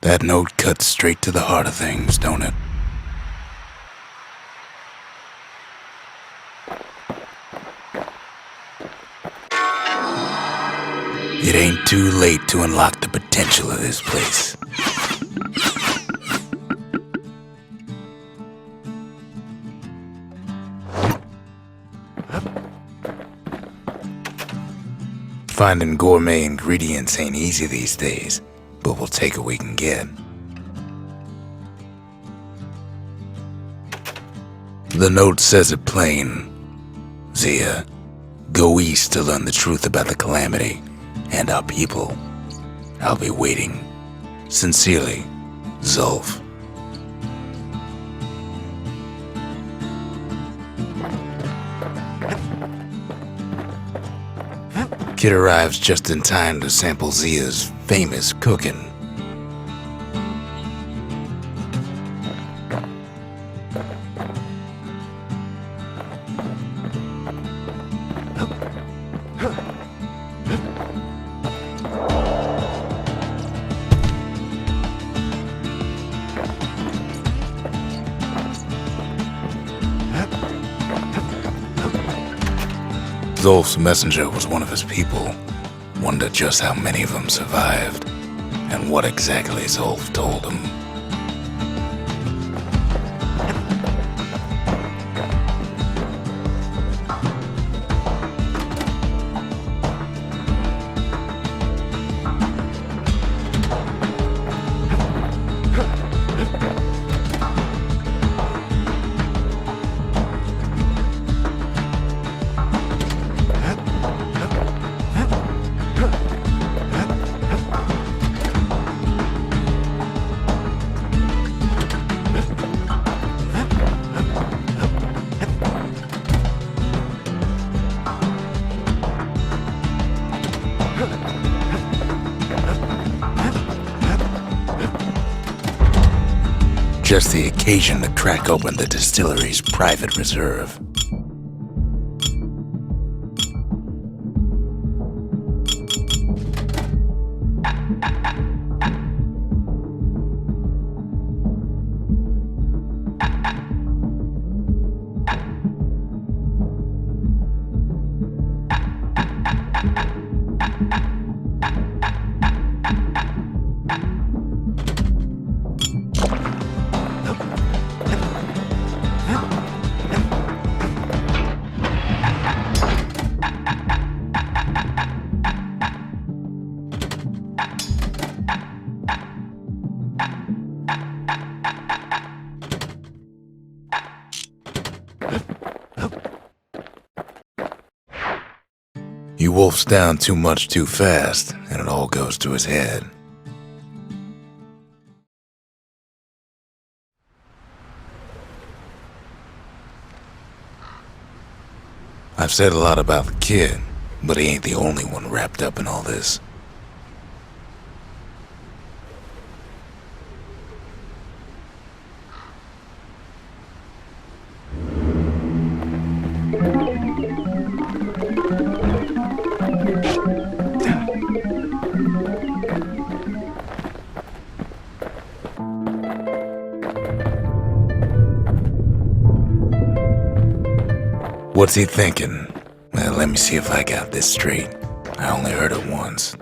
That note cuts straight to the heart of things, don't it? It ain't too late to unlock the potential of this place. Finding gourmet ingredients ain't easy these days, but we'll take what we can get. The note says it plain. Zia, go east to learn the truth about the calamity and our people. I'll be waiting. Sincerely, Zulf. Kid arrives just in time to sample Zia's famous cooking. Zulf's messenger was one of his people. Wondered just how many of them survived, and what exactly Zulf told him. Just the occasion to crack open the distillery's private reserve. He wolfs down too much too fast, and it all goes to his head. I've said a lot about the kid, but he ain't the only one wrapped up in all this. What's he thinking? Well, let me see if I got this straight. I only heard it once.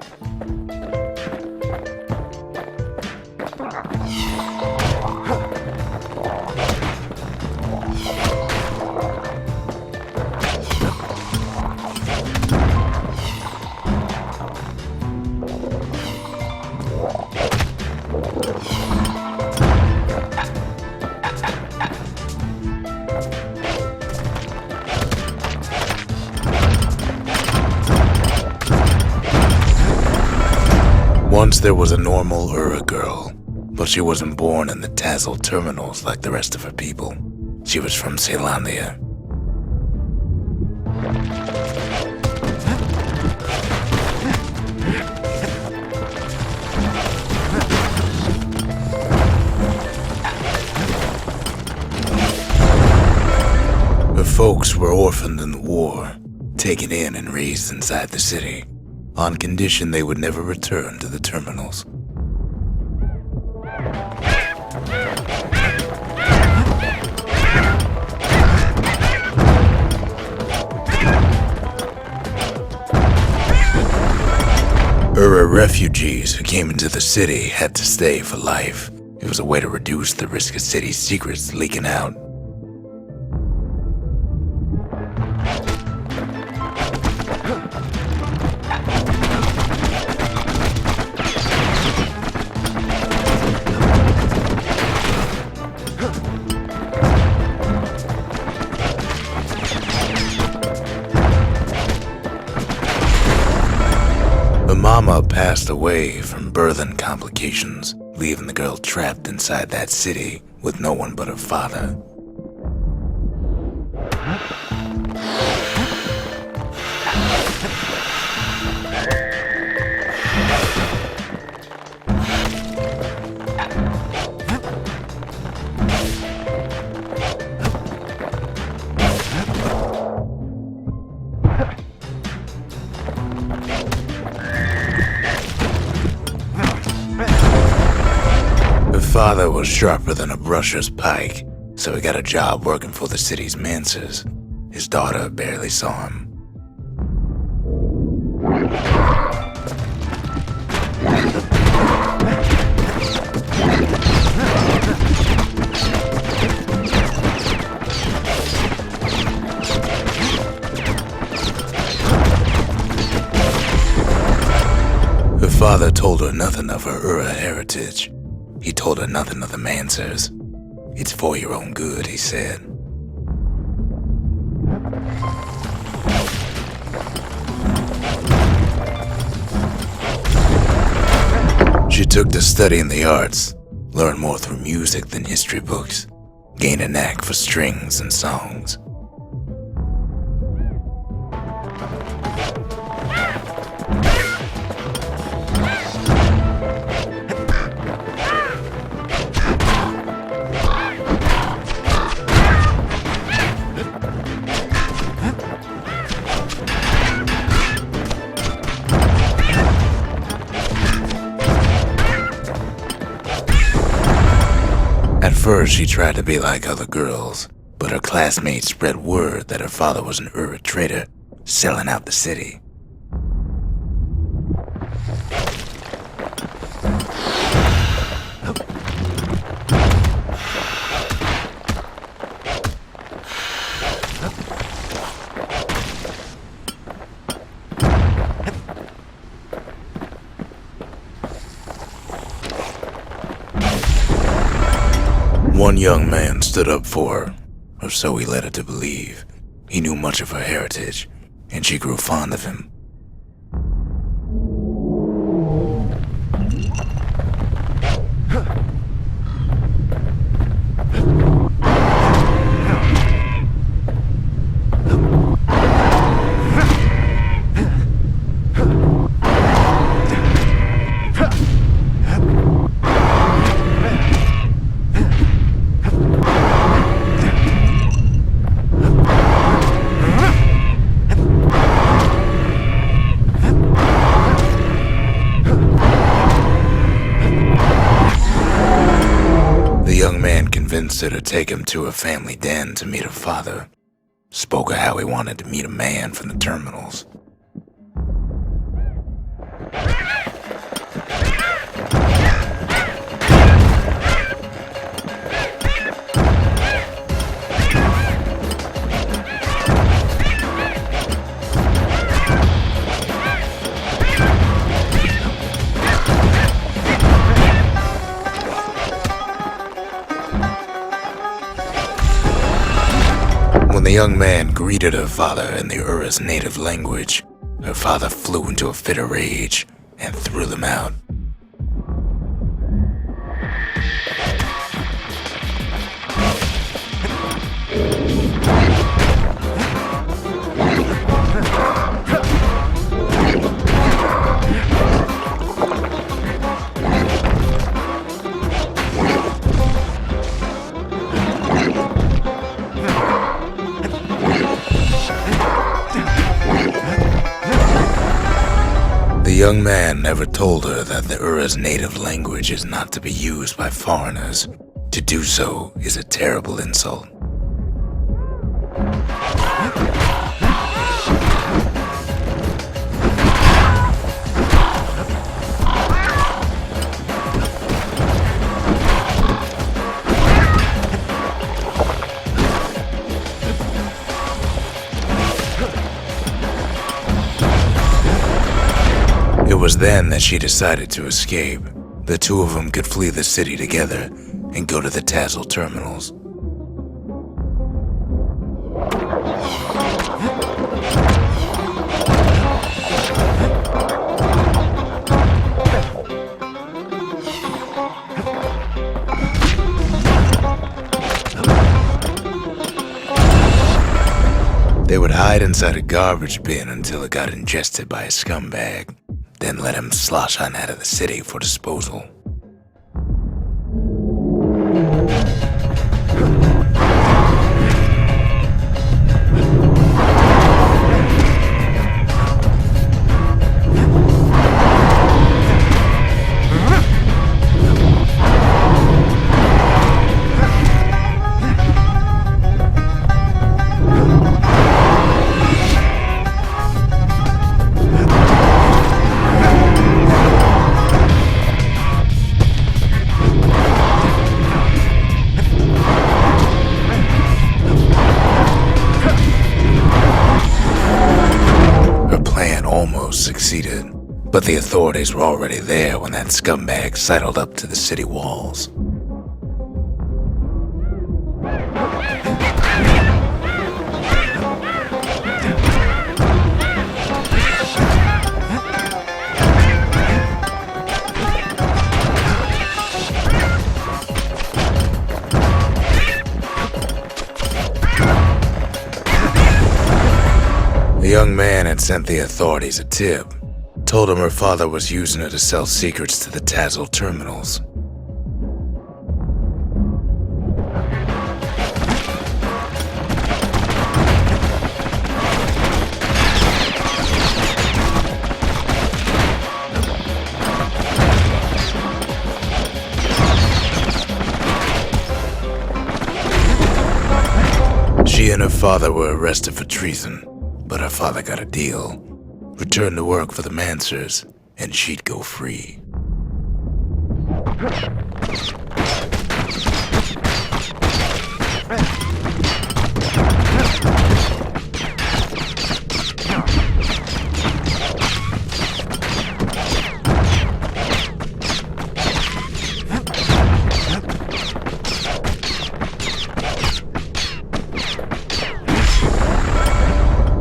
Once there was a normal Ura girl, but she wasn't born in the Tassel terminals like the rest of her people. She was from Ceylondia. Her folks were orphaned in the war, taken in and raised inside the city, on condition they would never return to the terminals. Ura refugees who came into the city had to stay for life. It was a way to reduce the risk of city secrets leaking out. Her mama passed away from birthing complications, leaving the girl trapped inside that city with no one but her father. Father was sharper than a brusher's pike, so he got a job working for the city's mancers. His daughter barely saw him. Her father told her nothing of her Ura heritage. He told her nothing of the mancers. It's for your own good, he said. She took to studying the arts, learned more through music than history books, gained a knack for strings and songs. At first, she tried to be like other girls, but her classmates spread word that her father was an Ura trader, selling out the city. One young man stood up for her, or so he led her to believe. He knew much of her heritage, and she grew fond of him. Convinced her to take him to her family den to meet her father. Spoke of how he wanted to meet a man from the terminals. When the young man greeted her father in the Ura's native language, her father flew into a fit of rage and threw them out. The young man never told her that the Ura's native language is not to be used by foreigners. To do so is a terrible insult. was then that she decided to escape. The two of them could flee the city together and go to the Tassel terminals. They would hide inside a garbage bin until it got ingested by a scumbag, then let him slosh on out of the city for disposal. Succeeded, but the authorities were already there when that scumbag sidled up to the city walls. The young man had sent the authorities a tip, told him her father was using her to sell secrets to the Tassel terminals. She and her father were arrested for treason. But her father got a deal. Return to work for the Mansers, and she'd go free.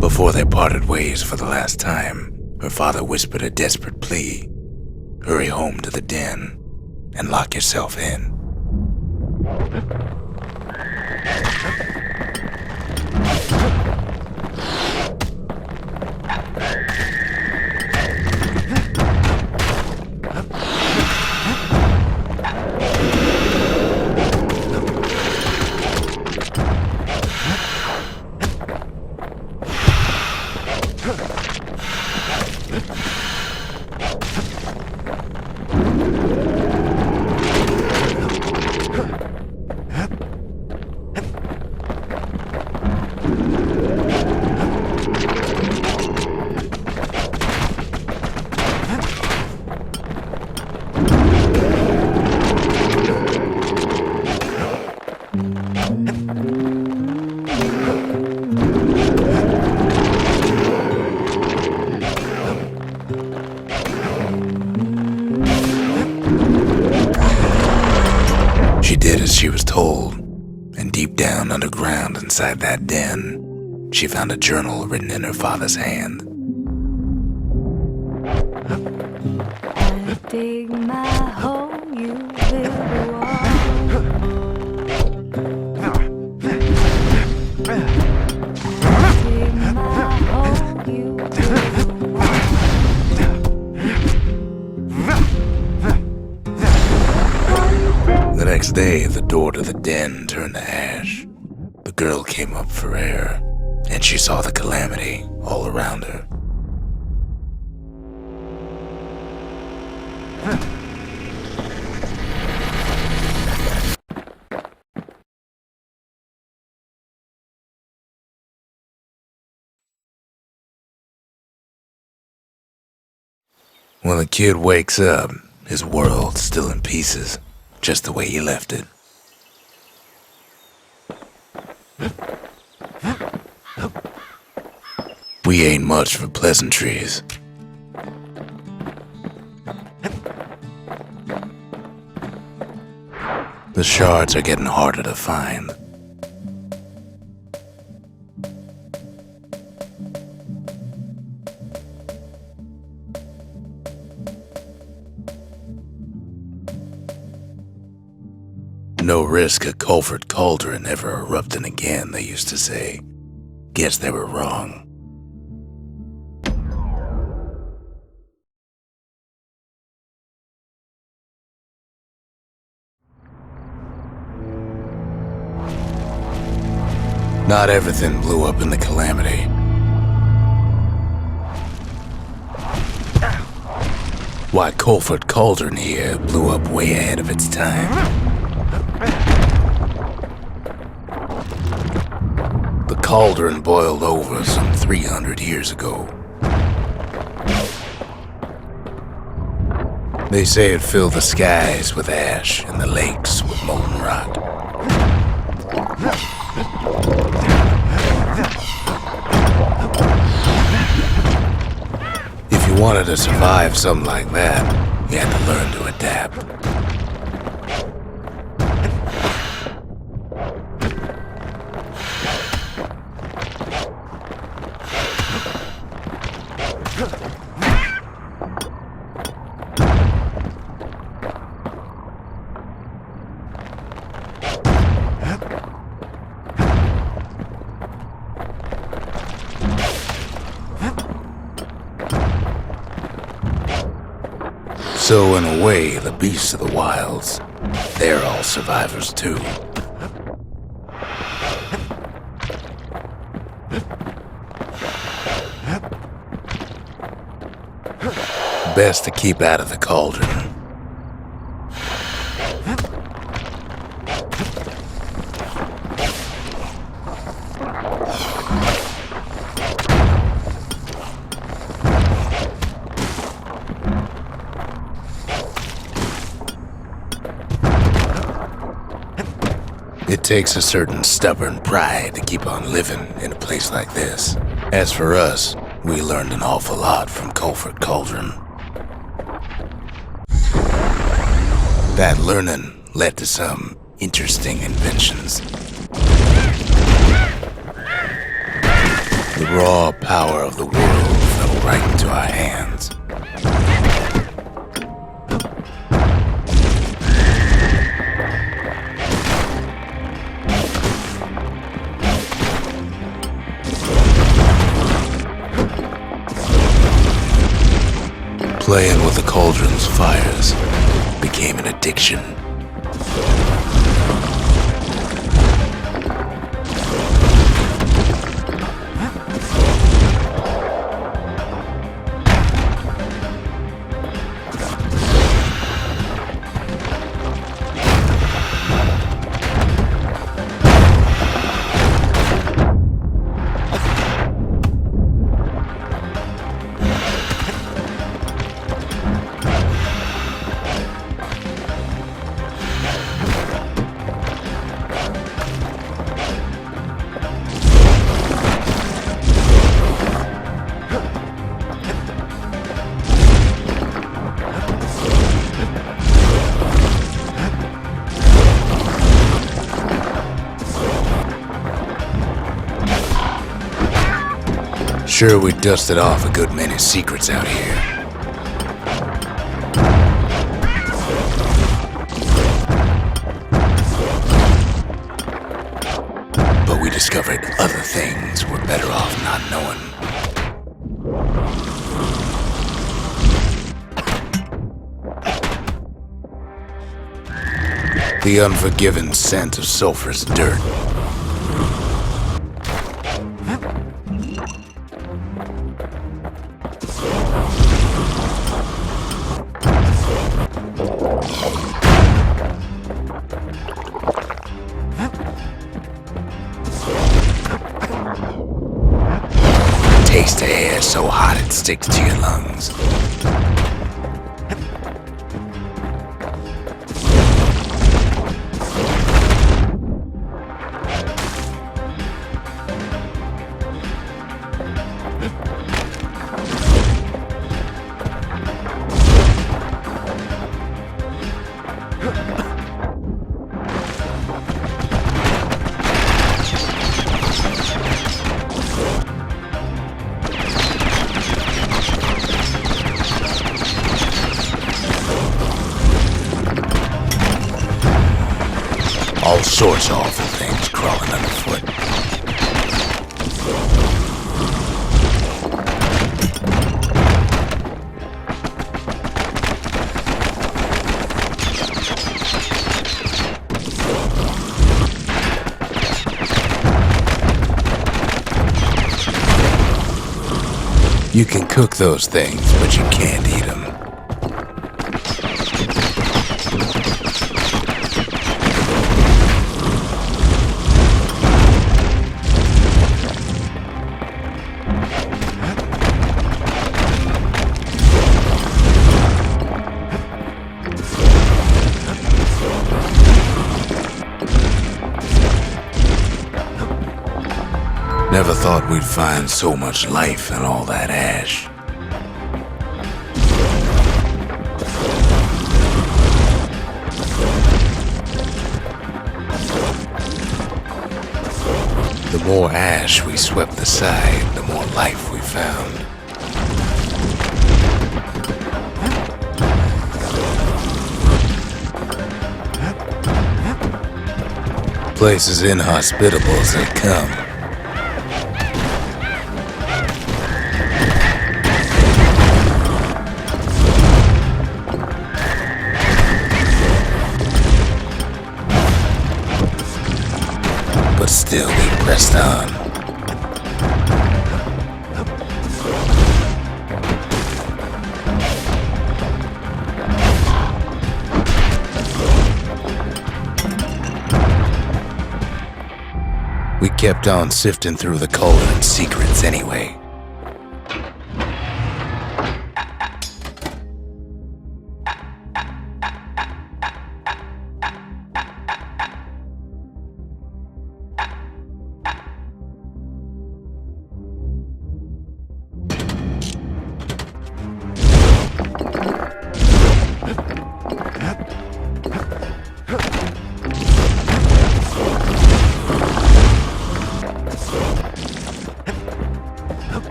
Before they parted ways for the last time, her father whispered a desperate plea. Hurry home to the den and lock yourself in. She did as she was told, and deep down underground inside that den, she found a journal written in her father's hand. I dig my hole, you build a wall. I dig my hole, you build a wall. The next day, the door to the den turned to ash. The girl came up for air, and she saw the calamity all around her. When the kid wakes up, his world's still in pieces, just the way he left it. We ain't much for pleasantries. The shards are getting harder to find. No risk of Culford Cauldron ever erupting again, they used to say. Guess they were wrong. Not everything blew up in the calamity. Why, Culford Cauldron here blew up way ahead of its time. The cauldron boiled over some 300 years ago. They say it filled the skies with ash and the lakes with molten rock. If you wanted to survive something like that, you had to learn to adapt. So in a way, the beasts of the wilds, they're all survivors too. Best to keep out of the cauldron. It takes a certain stubborn pride to keep on living in a place like this. As for us, we learned an awful lot from Culford Cauldron. That learning led to some interesting inventions. The raw power of the world fell right into our hands. Playing with the cauldron's fires became an addiction. Sure, we dusted off a good many secrets out here. But we discovered other things we're better off not knowing. The unforgiving scent of sulfurous dirt. Taste of air so hot it sticks to your lungs. sorts of awful things crawling underfoot. You can cook those things, but you can't eat them. Never thought we'd find so much life in all that ash. The more ash we swept aside, the more life we found. Place as inhospitable as they come. But still we pressed on. We kept on sifting through the cauldron's secrets anyway.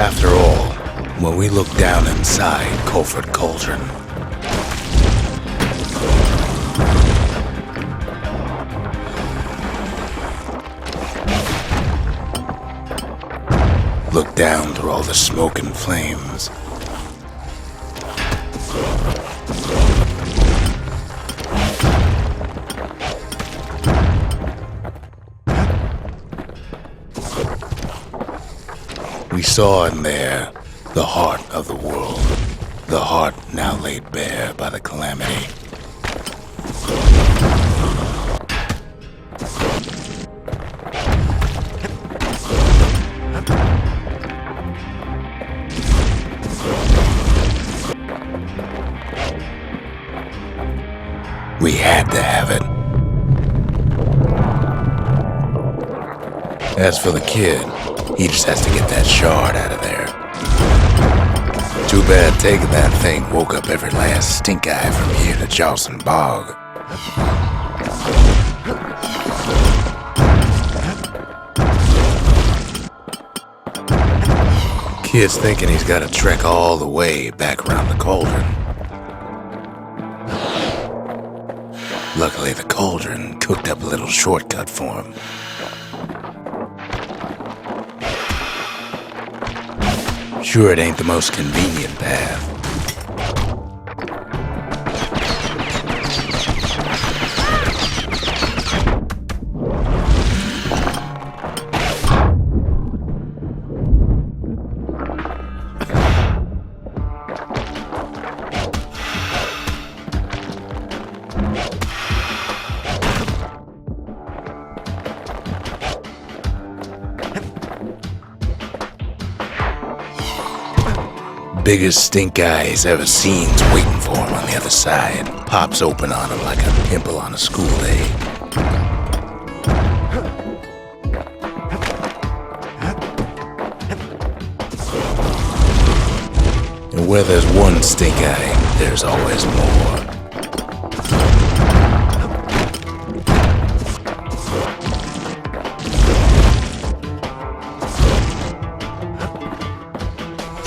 After all, when we look down inside Culford Cauldron, look down through all the smoke and flames, we saw in there the heart of the world, the heart now laid bare by the calamity. We had to have it. As for the kid, he just has to get that shard out of there. Too bad taking that thing woke up every last stink eye from here to Charleston Bog. Kid's thinking he's got to trek all the way back around the cauldron. Luckily, the cauldron cooked up a little shortcut for him. Sure, it ain't the most convenient path. Biggest stink eye he's ever seen's waiting for him on the other side. pops open on him like a pimple on a school day. And where there's one stink eye, there's always more.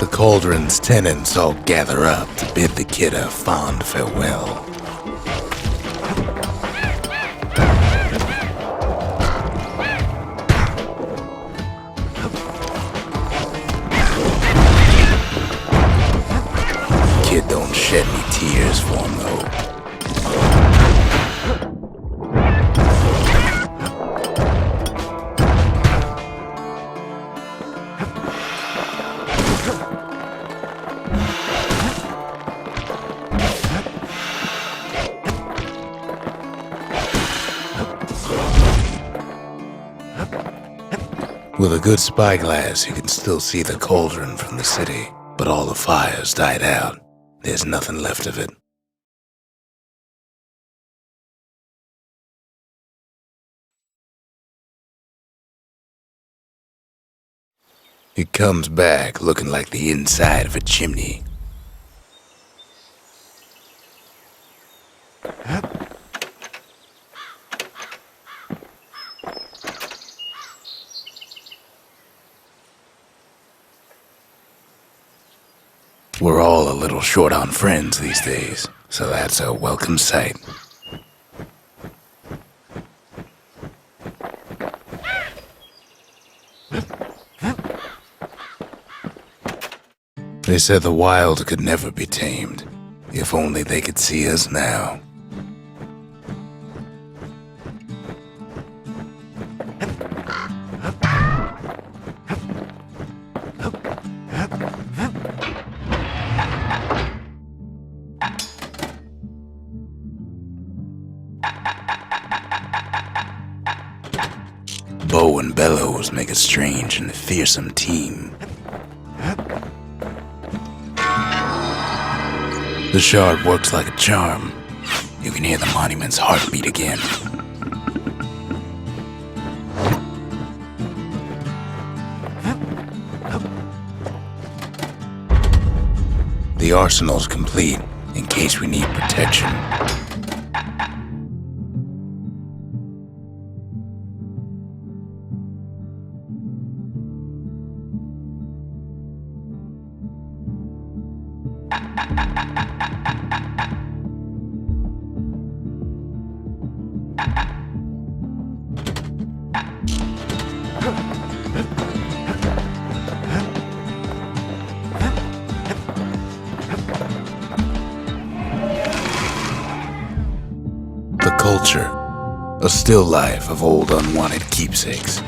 The cauldron's tenants all gather up to bid the kid a fond farewell. Kid don't shed any tears for him though. With a good spyglass, you can still see the cauldron from the city, but all the fires died out. There's nothing left of it. It comes back looking like the inside of a chimney. We're all a little short on friends these days, so that's a welcome sight. They said the wild could never be tamed. If only they could see us now. Bow and bellows make a strange and fearsome team. The shard works like a charm. You can hear the monument's heartbeat again. The arsenal's complete in case we need protection. Culture, a still life of old unwanted keepsakes.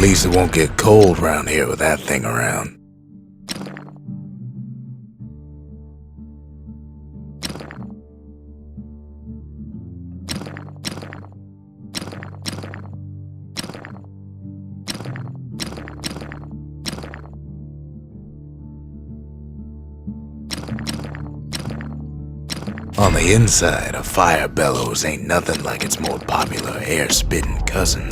least it won't get cold around here with that thing around. On the inside, a fire bellows ain't nothing like its more popular air-spitting cousin.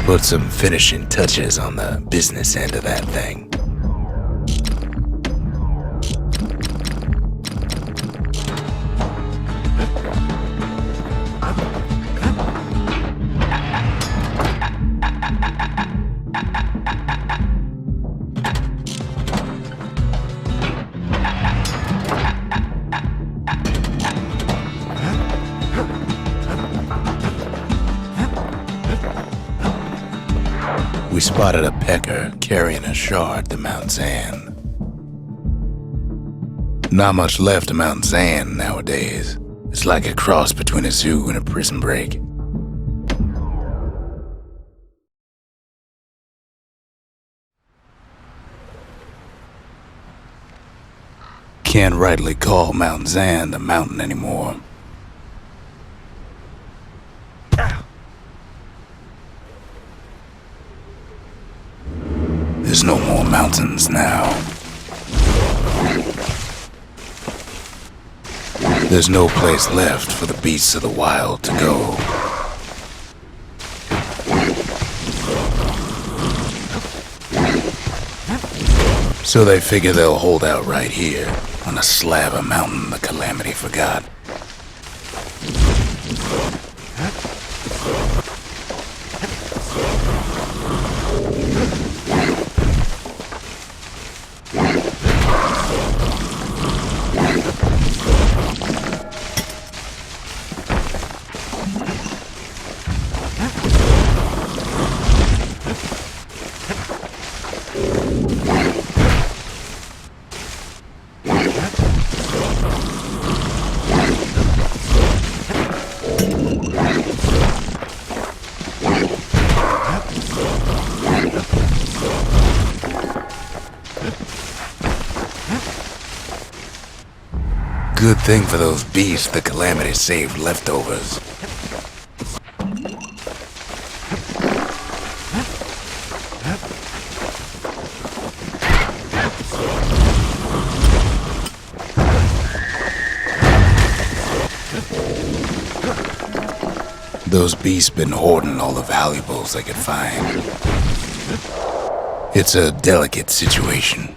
Put some finishing touches on the business end of that thing. We spotted a pecker carrying a shard to Mount Zan. Not much left of Mount Zan nowadays. It's like a cross between a zoo and a prison break. Can't rightly call Mount Zan the mountain anymore. There's no more mountains now. There's no place left for the beasts of the wild to go. So they figure they'll hold out right here on a slab of mountain the Calamity forgot. Good thing for those beasts the Calamity saved leftovers. Those beasts been hoarding all the valuables they could find. It's a delicate situation.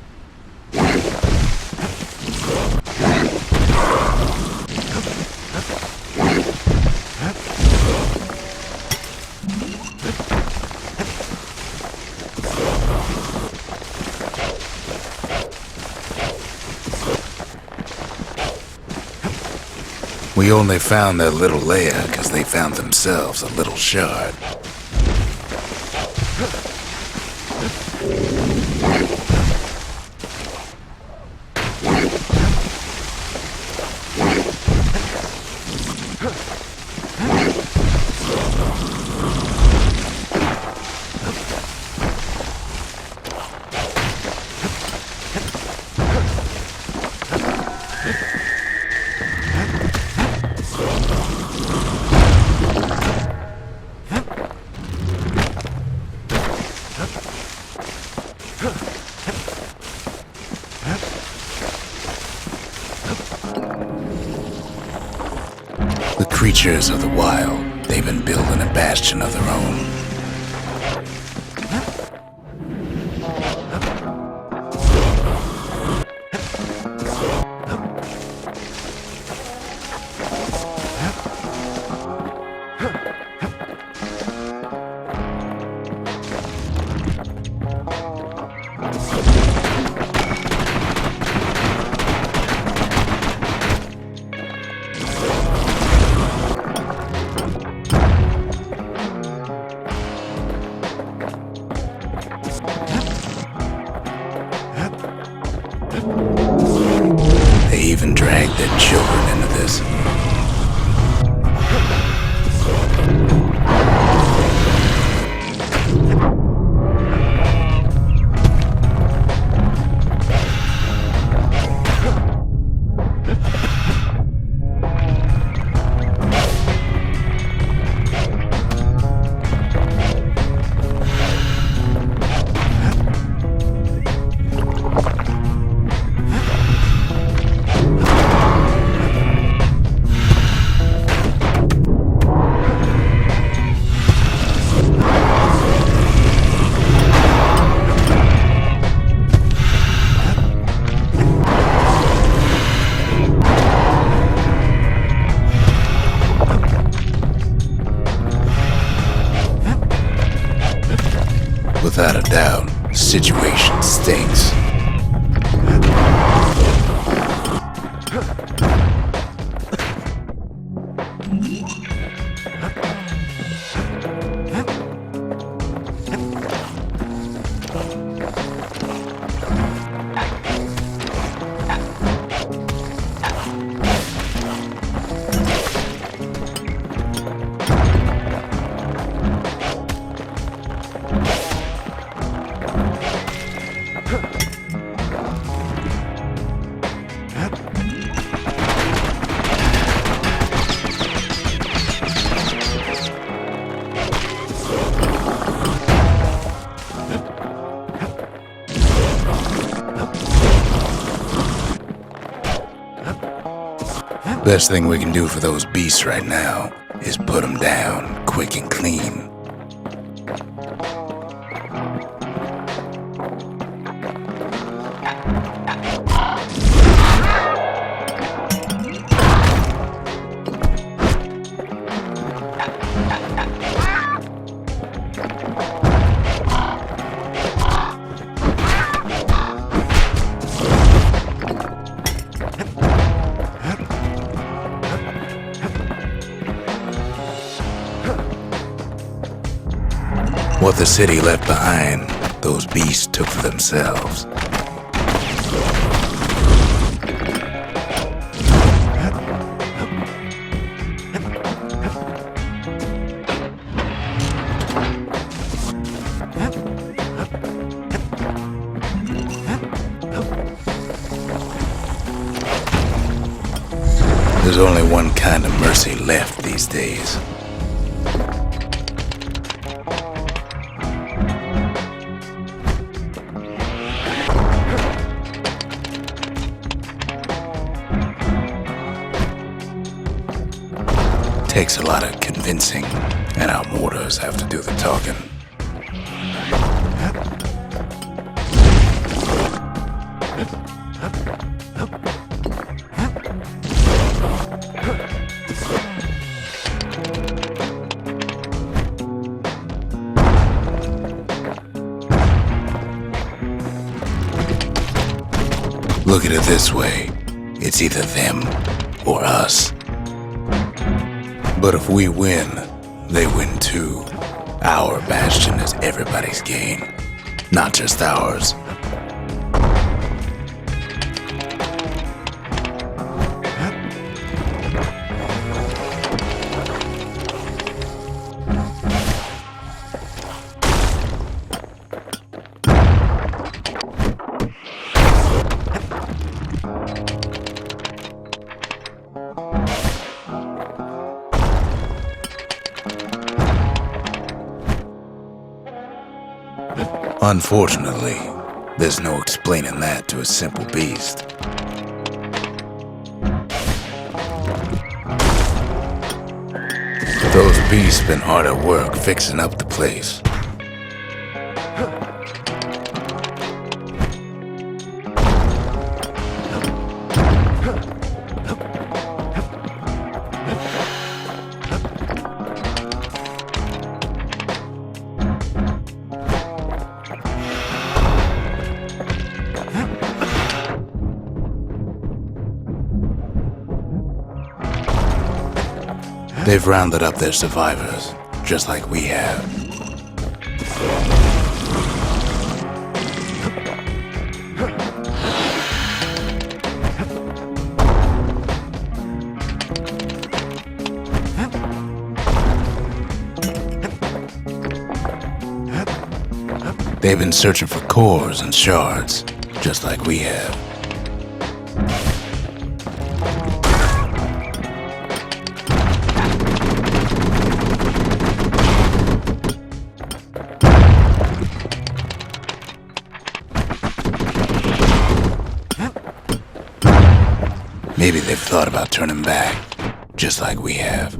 We only found their little lair because they found themselves a little shard. creatures of the wild, they've been building a bastion of their own. They even drag their children into this. Without a doubt, the situation stinks. Best thing we can do for those beasts right now is put them down quick and clean. What the city left behind, those beasts took for themselves. There's only one kind of mercy left these days. Takes a lot of convincing, and our mortars have to do the talking. Look at it this way, it's either them or us. But if we win, they win too. Our bastion is everybody's gain, not just ours. Unfortunately, there's no explaining that to a simple beast. He's been hard at work fixing up the place. They've rounded up their survivors, just like we have. They've been searching for cores and shards, just like we have. Maybe they've thought about turning back, just like we have.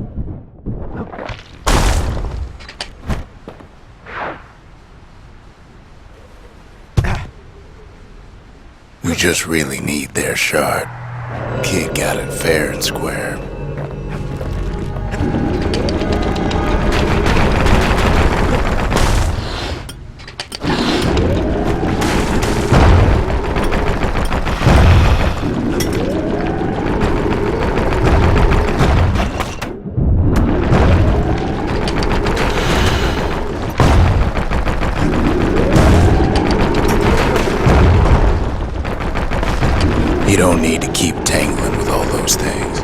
We just really need their shard. Kid got it fair and square. You don't need to keep tangling with all those things.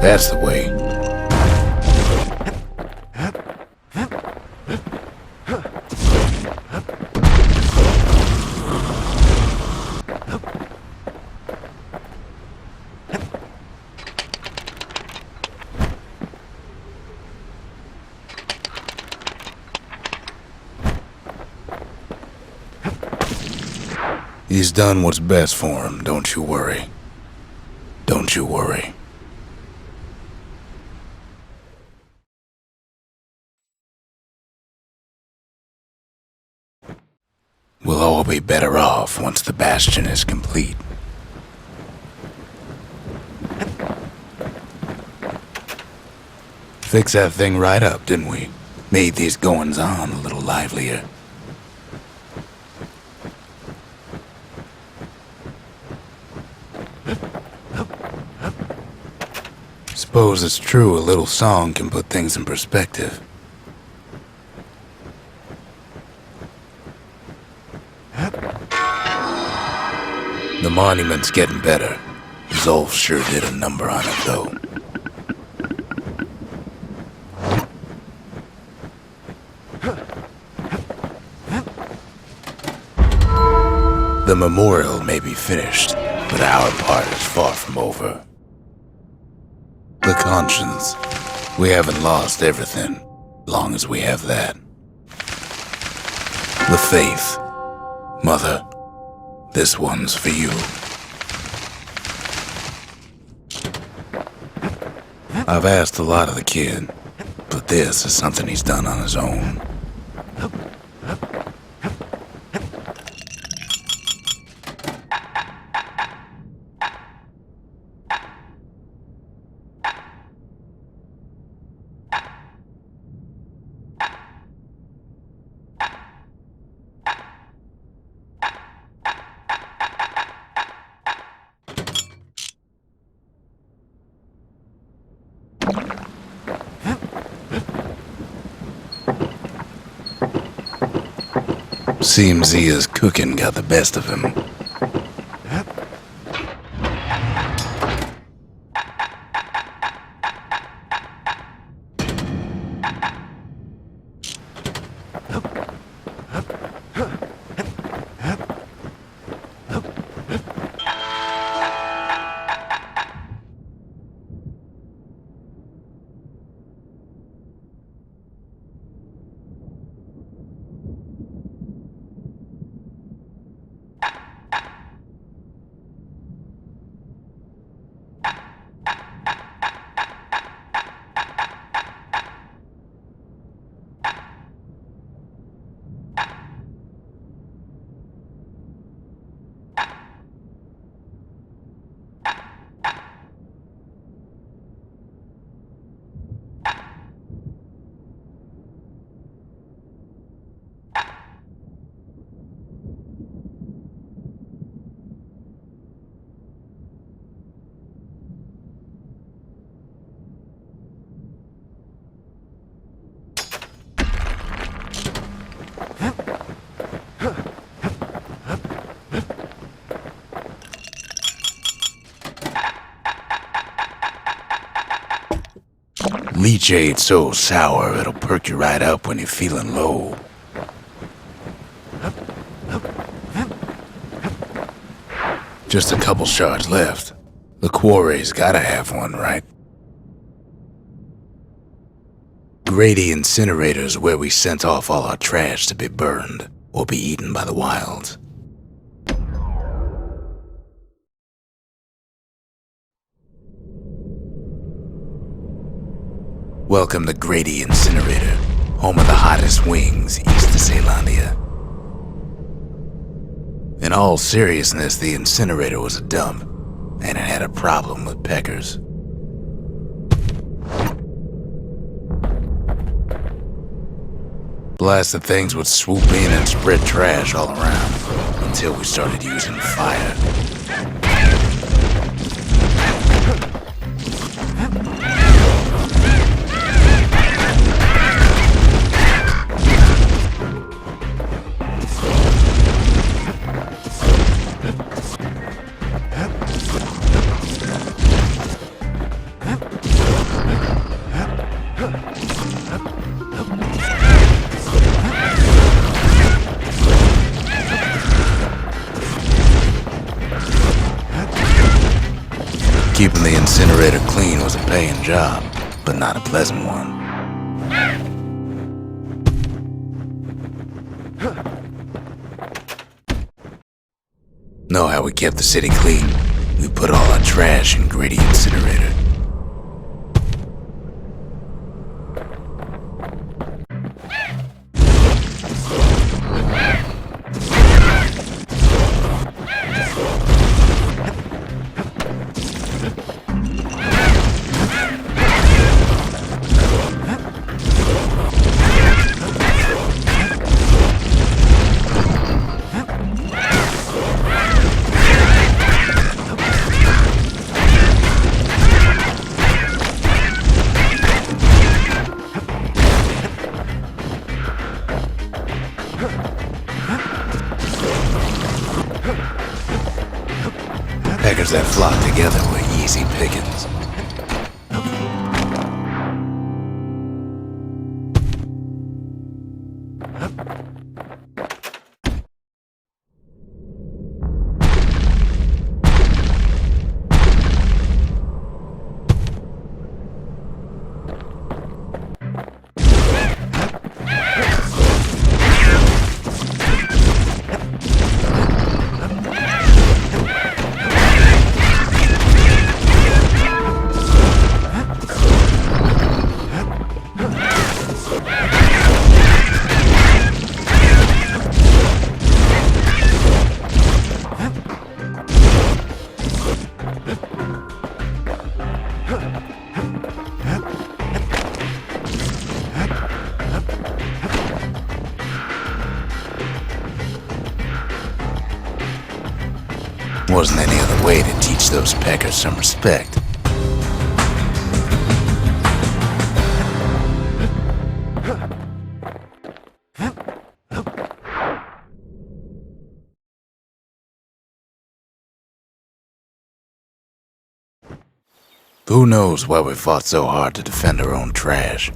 That's the way. He's done what's best for him, don't you worry. Don't you worry. We'll all be better off once the Bastion is complete. Fixed that thing right up, didn't we? Made these goings-on a little livelier. Suppose it's true a little song can put things in perspective. The monument's getting better. Zolf sure did a number on it, though. The memorial may be finished, but our part is far from over. The conscience. We haven't lost everything, long as we have that. The faith. Mother. This one's for you. I've asked a lot of the kid, but this is something he's done on his own. Seems Zia's cooking got the best of him. Leechade so sour it'll perk you right up when you're feeling low. Just a couple shards left. The quarry's gotta have one, right? Grady Incinerator's where we sent off all our trash to be burned or be eaten by the wilds. Welcome to Grady Incinerator, home of the hottest wings east of Caelandia. In all seriousness, the incinerator was a dump, and it had a problem with peckers. Blasted things would swoop in and spread trash all around, until we started using fire. Keeping the incinerator clean was a paying job, but not a pleasant one. Know how we kept the city clean? We put all our trash in Grady Incinerator. Peckers that flock together were easy pickings. Wasn't any other way to teach those peckers some respect. Who knows why we fought so hard to defend our own trash?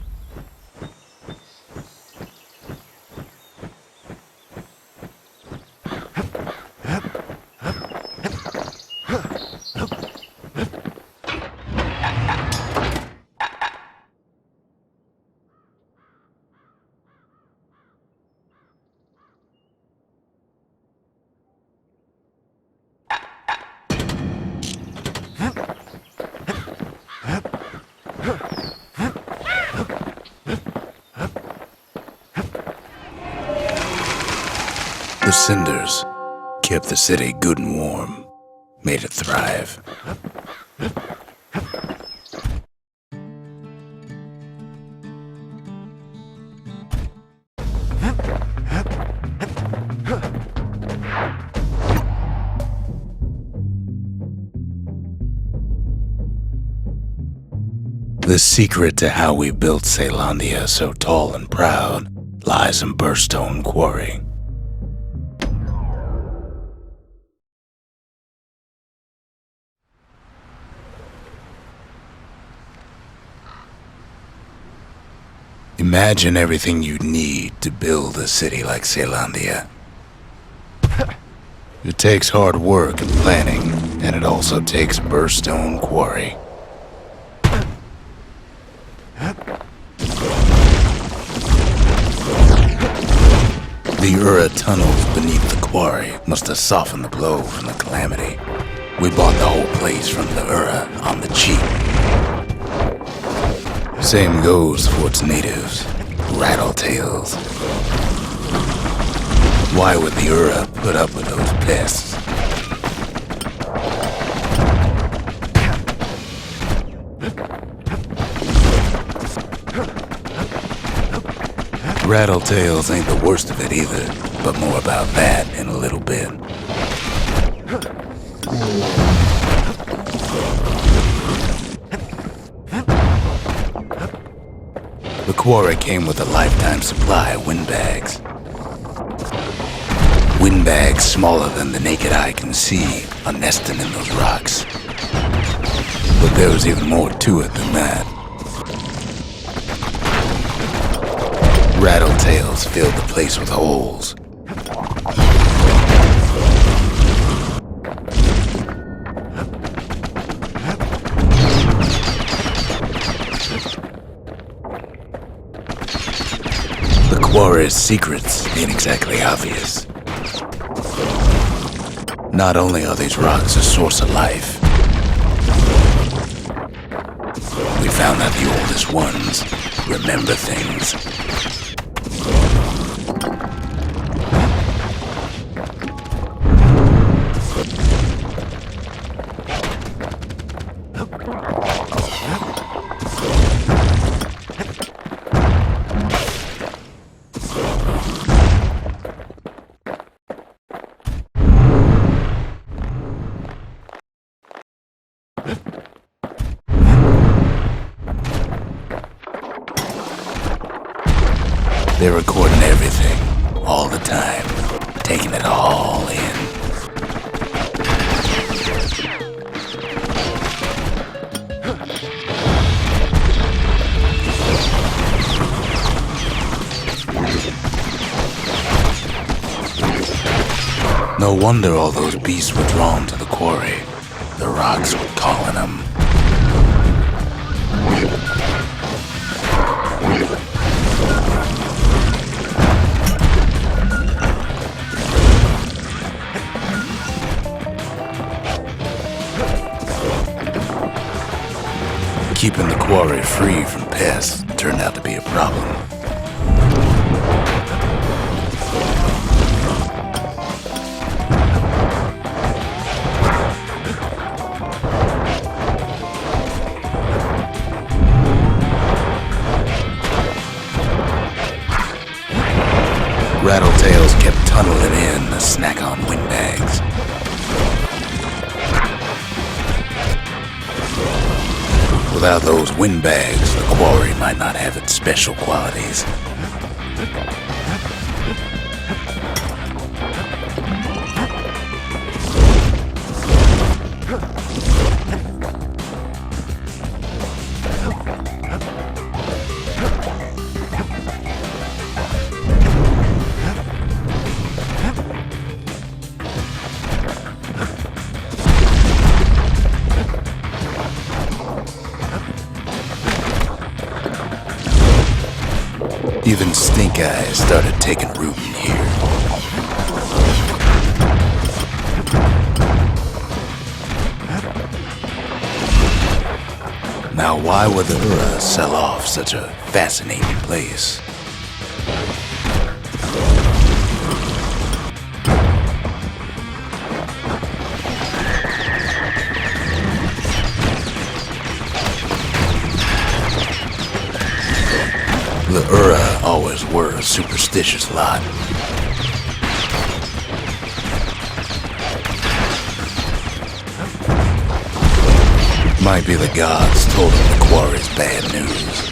The cinders kept the city good and warm, made it thrive. The secret to how we built Caelandia so tall and proud lies in Burstone Quarry. Imagine everything you need to build a city like Zealandia. It takes hard work and planning, and it also takes burstone quarry. The Ura tunnels beneath the quarry must have softened the blow from the calamity. We bought the whole place from the Ura on the cheap. Same goes for its natives, rattletails. Why would the Ura put up with those pests? Rattletails ain't the worst of it either, but more about that in a little bit. The quarry came with a lifetime supply of windbags. Windbags smaller than the naked eye can see are nesting in those rocks. But there was even more to it than that. Rattletails filled the place with holes. The quarry's secrets ain't exactly obvious. Not only are these rocks a source of life, we found that the oldest ones remember things. They're recording everything, all the time, taking it all in. No wonder all those beasts were drawn to the quarry. The rocks were calling them. Keeping the quarry free from pests turned out to be a problem. Rattletails kept tunneling in to snack on windbags. Without those windbags, the quarry might not have its special qualities. Even stink eyes started taking root in here. Now why would the Ura sell off such a fascinating place? The Ura always were a superstitious lot. Might be the gods told them the quarry's bad news.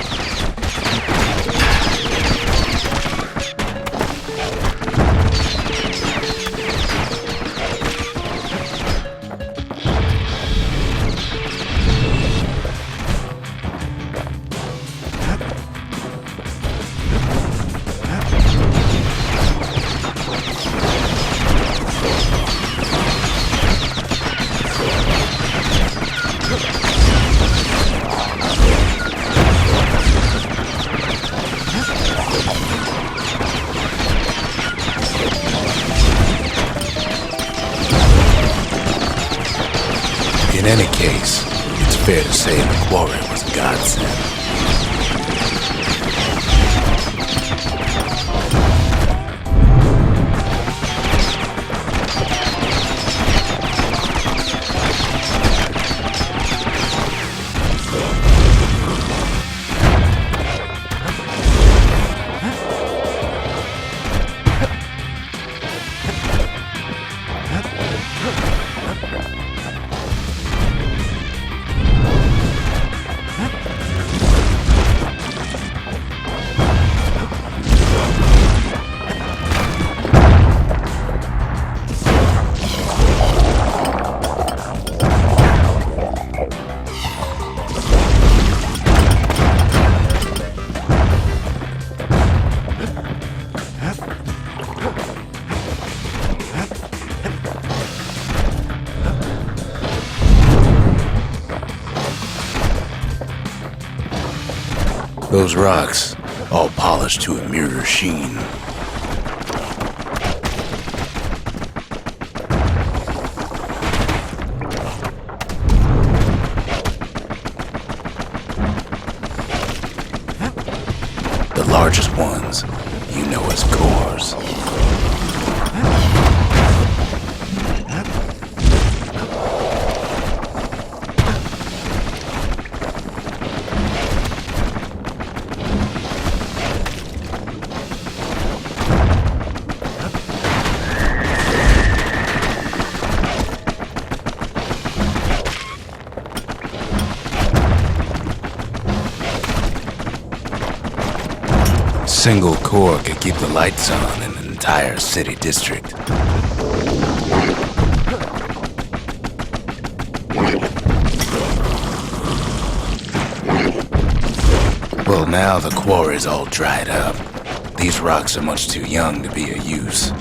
In any case, it's fair to say the quarry was a godsend. Those rocks, all polished to a mirror sheen. The largest ones, you know as cores. Single core could keep the lights on in an entire city district. Well, now the quarry's all dried up. These rocks are much too young to be of use.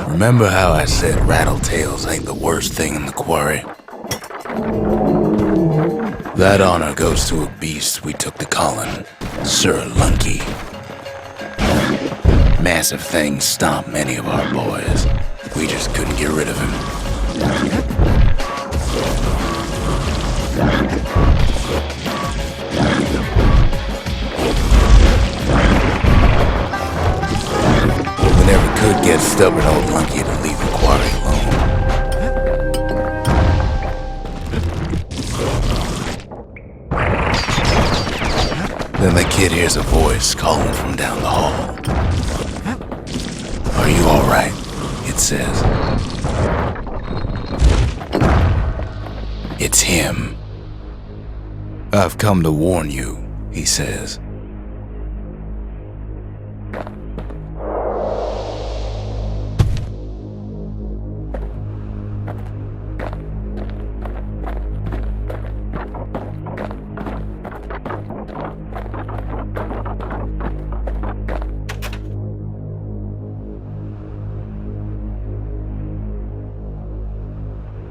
Remember how I said rattletails ain't the worst thing in the quarry? That honor goes to a beast we took to Colin, Sir Lunky. Massive things stomped many of our boys. We just couldn't get rid of him. We never could get stubborn old Lunky to leave the quarry alone. Then the kid hears a voice calling from down the hall. "Are you alright?" it says. It's him. "I've come to warn you," he says.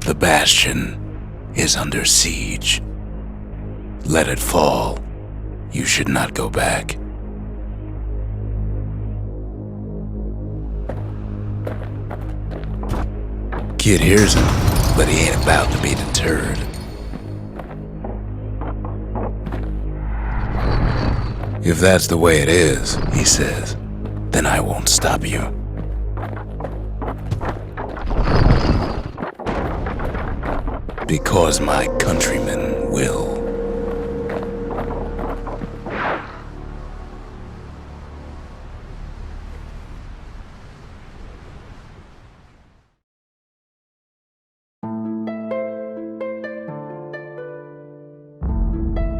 The Bastion is under siege. Let it fall. You should not go back. Kid hears him, but he ain't about to be deterred. "If that's the way it is," he says, "then I won't stop you." Because my countrymen will.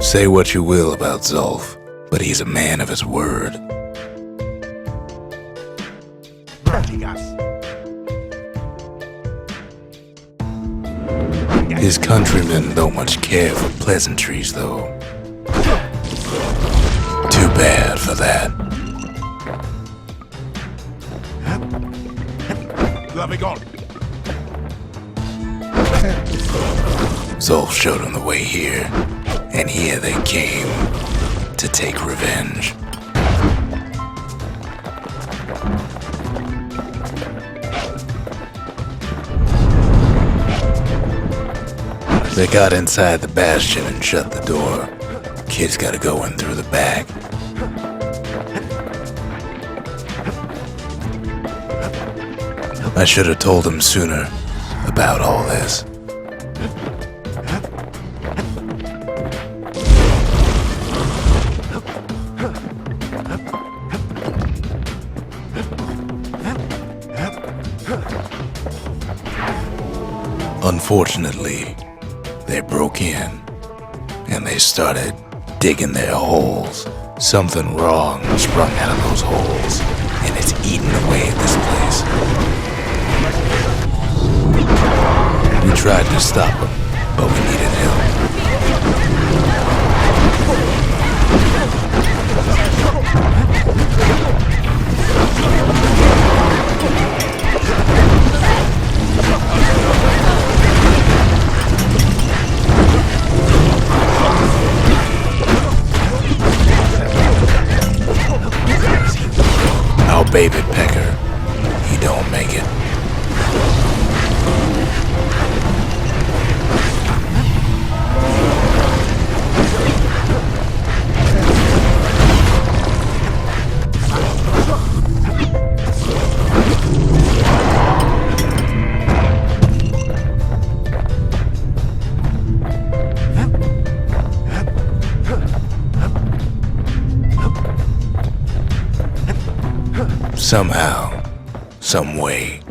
Say what you will about Zulf, but he's a man of his word. His countrymen don't much care for pleasantries, though. Too bad for that. Zolf showed him the way here, and here they came to take revenge. They got inside the Bastion and shut the door. Kid's gotta go in through the back. I should have told him sooner about all this. Unfortunately, they broke in and they started digging their holes. Something wrong sprung out of those holes, and it's eating away at this place. We tried to stop them, but we needed help. Our baby pecker, he don't make it. Somehow, some way,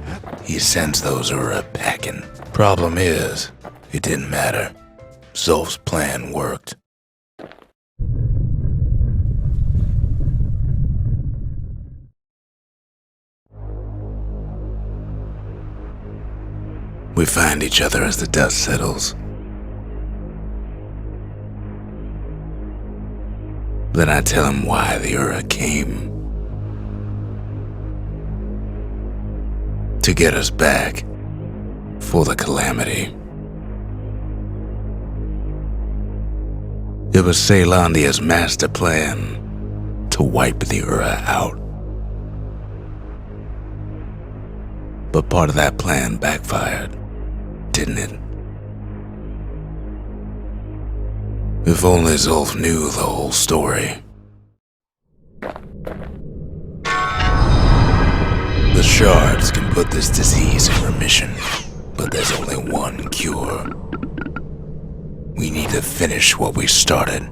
he sends those packing. Problem is, it didn't matter. Zolf's plan worked. We find each other as the dust settles. Then I tell him why the Ura came. To get us back for the calamity. It was Ceylandia's master plan to wipe the Ura out. But part of that plan backfired, didn't it? If only Zolf knew the whole story. The shards can put this disease in remission, but there's only one cure. We need to finish what we started.